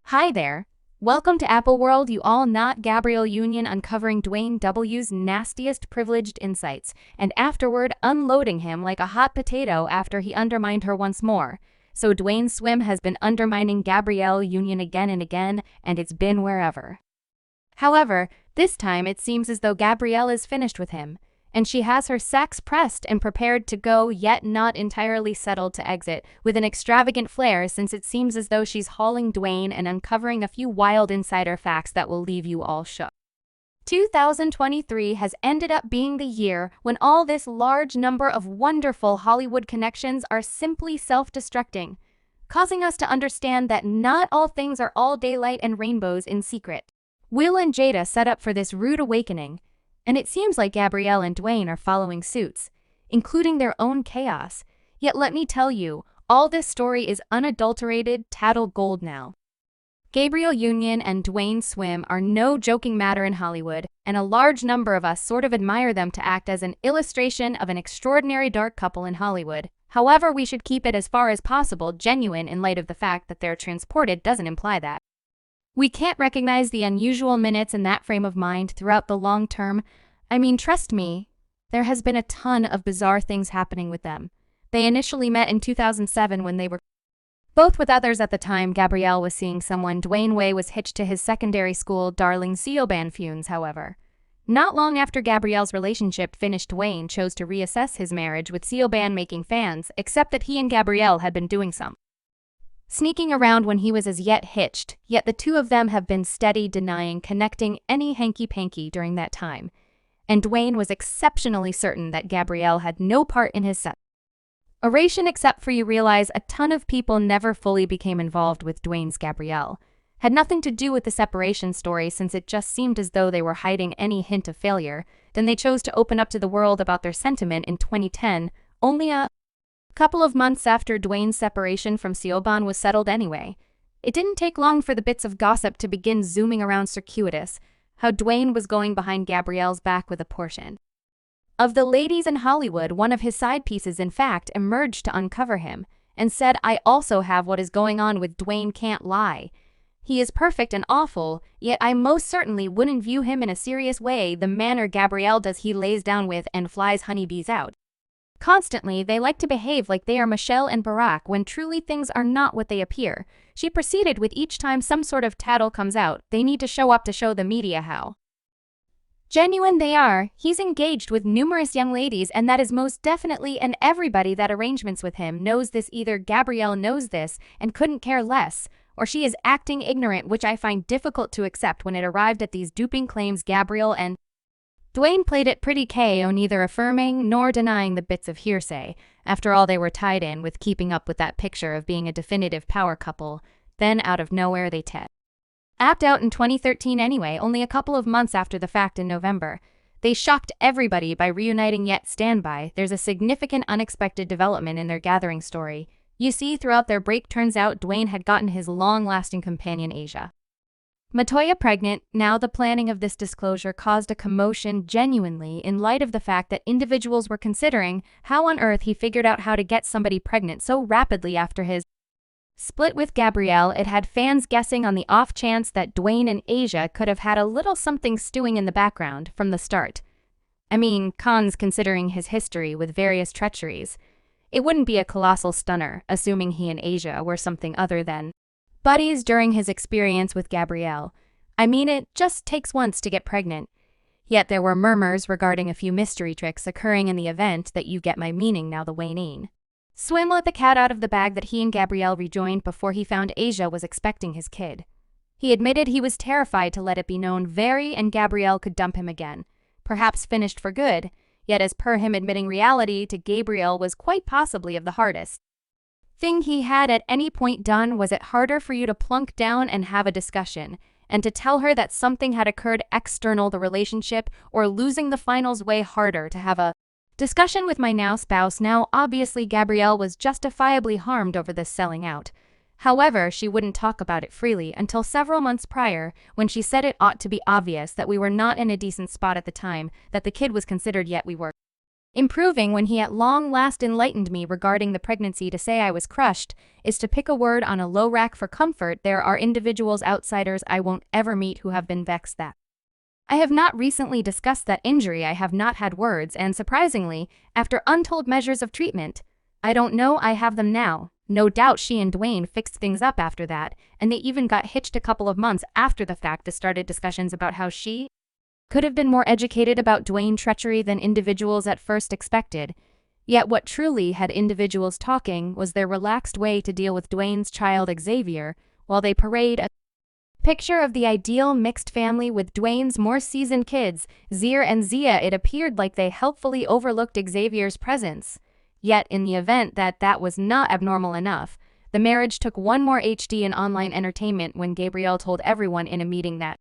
Hi there. Welcome to Apple World, you all. Not Gabrielle Union uncovering Dwayne W's nastiest privileged insights, and afterward unloading him like a hot potato after he undermined her once more. So Dwayne Swim has been undermining Gabrielle Union again and again, and it's been wherever. However, this time it seems as though Gabrielle is finished with him, and she has her sacks pressed and prepared to go, yet not entirely settled to exit, with an extravagant flair, since it seems as though she's hauling Dwayne and uncovering a few wild insider facts that will leave you all shook. 2023 has ended up being the year when all this large number of wonderful Hollywood connections are simply self-destructing, causing us to understand that not all things are all daylight and rainbows in secret. Will and Jada set up for this rude awakening, and it seems like Gabrielle and Dwayne are following suits, including their own chaos. Yet let me tell you, all this story is unadulterated, tattle gold now. Gabrielle Union and Dwayne Swim are no joking matter in Hollywood, and a large number of us sort of admire them to act as an illustration of an extraordinary dark couple in Hollywood. However, we should keep it as far as possible genuine in light of the fact that they're transported doesn't imply that. We can't recognize the unusual minutes in that frame of mind throughout the long term. I mean, trust me, there has been a ton of bizarre things happening with them. They initially met in 2007 when they were both with others at the time. Gabrielle was seeing someone. Dwyane Wade was hitched to his secondary school darling Siobhan Funes, however. Not long after Gabrielle's relationship finished, Dwayne chose to reassess his marriage with Siobhan, making fans accept that he and Gabrielle had been doing some sneaking around when he was as yet hitched, yet the two of them have been steady denying connecting any hanky-panky during that time, and Dwayne was exceptionally certain that Gabrielle had no part in his separation, except for you realize a ton of people never fully became involved with Dwayne's Gabrielle. Had nothing to do with the separation story, since it just seemed as though they were hiding any hint of failure. Then they chose to open up to the world about their sentiment in 2010, only a couple of months after Dwayne's separation from Siobhan was settled anyway. It didn't take long for the bits of gossip to begin zooming around circuitous, how Dwayne was going behind Gabrielle's back with a portion of the ladies in Hollywood. One of his side pieces, in fact, emerged to uncover him, and said, "I also have what is going on with Dwayne, can't lie. He is perfect and awful, yet I most certainly wouldn't view him in a serious way. The manner Gabrielle does, he lays down with and flies honeybees out. Constantly, they like to behave like they are Michelle and Barack when truly things are not what they appear." She proceeded with, "Each time some sort of tattle comes out, they need to show up to show the media how genuine they are. He's engaged with numerous young ladies, and that is most definitely, and everybody that arrangements with him knows this. Either Gabrielle knows this and couldn't care less, or she is acting ignorant, which I find difficult to accept when it arrived at these duping claims." Gabrielle and Dwayne played it pretty KO, neither affirming nor denying the bits of hearsay. After all, they were tied in with keeping up with that picture of being a definitive power couple. Then, out of nowhere, they tapped out in 2013 anyway, only a couple of months after the fact in November. They shocked everybody by reuniting, yet stand by. There's a significant unexpected development in their gathering story. You see, throughout their break, turns out Dwayne had gotten his long-lasting companion Asia Matoya pregnant. Now, the planning of this disclosure caused a commotion genuinely in light of the fact that individuals were considering how on earth he figured out how to get somebody pregnant so rapidly after his split with Gabrielle. It had fans guessing on the off chance that Dwayne and Asia could have had a little something stewing in the background from the start. I mean, cons considering his history with various treacheries. It wouldn't be a colossal stunner, assuming he and Asia were something other than buddies during his experience with Gabrielle. I mean, it just takes once to get pregnant. Yet there were murmurs regarding a few mystery tricks occurring in the event that you get my meaning now. The Dwayne Swim let the cat out of the bag that he and Gabrielle rejoined before he found Asia was expecting his kid. He admitted he was terrified to let it be known and Gabrielle could dump him again, perhaps finished for good, yet as per him admitting reality to Gabrielle was quite possibly of the hardest thing he had at any point done. Was it harder for you to plunk down and have a discussion, and to tell her that something had occurred external the relationship, or losing the finals way harder to have a discussion with my now spouse? Now, obviously Gabrielle was justifiably harmed over this selling out. However, she wouldn't talk about it freely until several months prior, when she said it ought to be obvious that we were not in a decent spot at the time that the kid was considered, yet we were Improving when he at long last enlightened me regarding the pregnancy. To say I was crushed is to pick a word on a low rack for comfort. There are individuals, outsiders I won't ever meet, who have been vexed that I have not recently discussed that injury. I have not had words, and surprisingly, after untold measures of treatment, I don't know I have them now. No doubt she and Dwayne fixed things up after that, and they even got hitched a couple of months after the fact. This started discussions about how she could have been more educated about Dwayne treachery than individuals at first expected. Yet what truly had individuals talking was their relaxed way to deal with Dwayne's child Xavier, while they parade a picture of the ideal mixed family with Dwayne's more seasoned kids, Zir and Zia. It appeared like they helpfully overlooked Xavier's presence. Yet in the event that was not abnormal enough, the marriage took one more HD in online entertainment when Gabrielle told everyone in a meeting that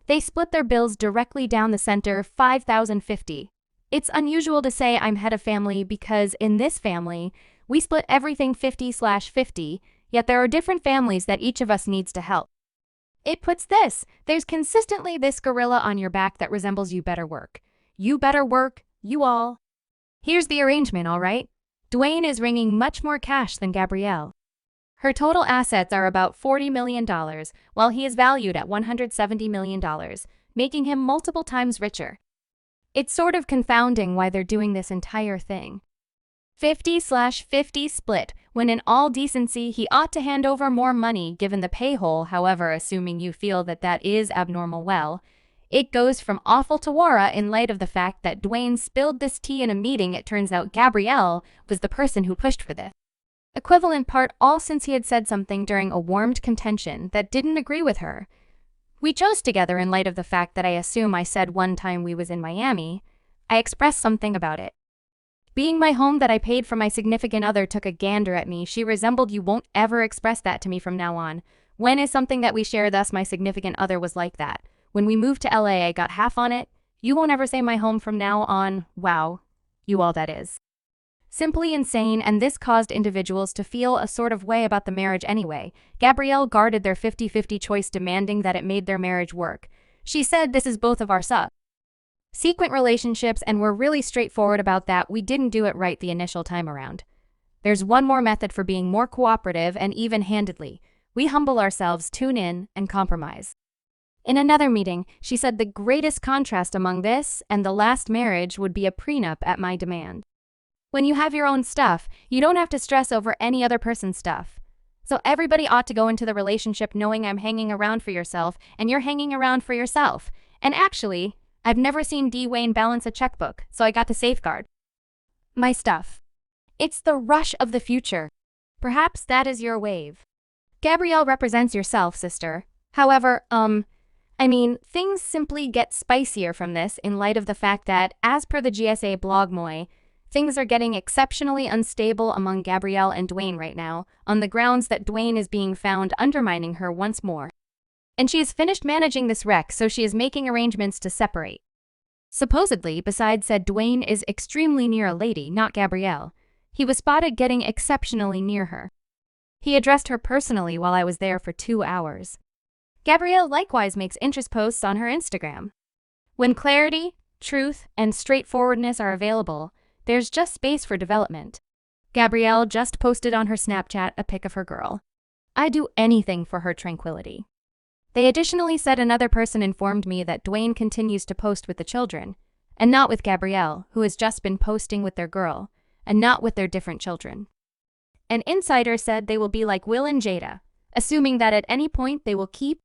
they split their bills directly down the center, $5,050. It's unusual to say I'm head of family because in this family, we split everything 50/50, yet there are different families that each of us needs to help. It puts this, there's consistently this gorilla on your back that resembles you better work. You better work, you all. Here's the arrangement, all right? Dwayne is wringing much more cash than Gabrielle. Her total assets are about $40 million, while he is valued at $170 million, making him multiple times richer. It's sort of confounding why they're doing this entire thing. 50/50 split, when in all decency he ought to hand over more money given the pay-hole. However, assuming you feel that is abnormal, well, it goes from awful to wara. In light of the fact that Dwayne spilled this tea in a meeting, it turns out Gabrielle was the person who pushed for this equivalent part, all since he had said something during a warmed contention that didn't agree with her. We chose together in light of the fact that I assume I said one time we was in Miami, I expressed something about it being my home that I paid for. My significant other took a gander at me. She resembled, you won't ever express that to me from now on. When is something that we share, thus my significant other was like that. When we moved to LA, I got half on it. You won't ever say my home from now on. Wow. You all, that is simply insane, and this caused individuals to feel a sort of way about the marriage anyway. Gabrielle guarded their 50/50 choice, demanding that it made their marriage work. She said, this is both of our subsequent relationships, and we're really straightforward about that. We didn't do it right the initial time around. There's one more method for being more cooperative and even-handedly. We humble ourselves, tune in, and compromise. In another meeting, she said the greatest contrast among this and the last marriage would be a prenup at my demand. When you have your own stuff, you don't have to stress over any other person's stuff. So everybody ought to go into the relationship knowing I'm hanging around for yourself and you're hanging around for yourself. And actually, I've never seen Dwyane balance a checkbook, so I got to safeguard my stuff. It's the rush of the future. Perhaps that is your wave. Gabrielle represents yourself, sister. However, things simply get spicier from this in light of the fact that, as per the GSA blog Moy, things are getting exceptionally unstable among Gabrielle and Dwayne right now, on the grounds that Dwayne is being found undermining her once more. And she has finished managing this wreck, so she is making arrangements to separate. Supposedly, besides said, Dwayne is extremely near a lady, not Gabrielle. He was spotted getting exceptionally near her. He addressed her personally while I was there for 2 hours. Gabrielle likewise makes interest posts on her Instagram. When clarity, truth, and straightforwardness are available, there's just space for development. Gabrielle just posted on her Snapchat a pic of her girl. I do anything for her tranquility. They additionally said another person informed me that Dwayne continues to post with the children, and not with Gabrielle, who has just been posting with their girl, and not with their different children. An insider said they will be like Will and Jada, assuming that at any point they will keep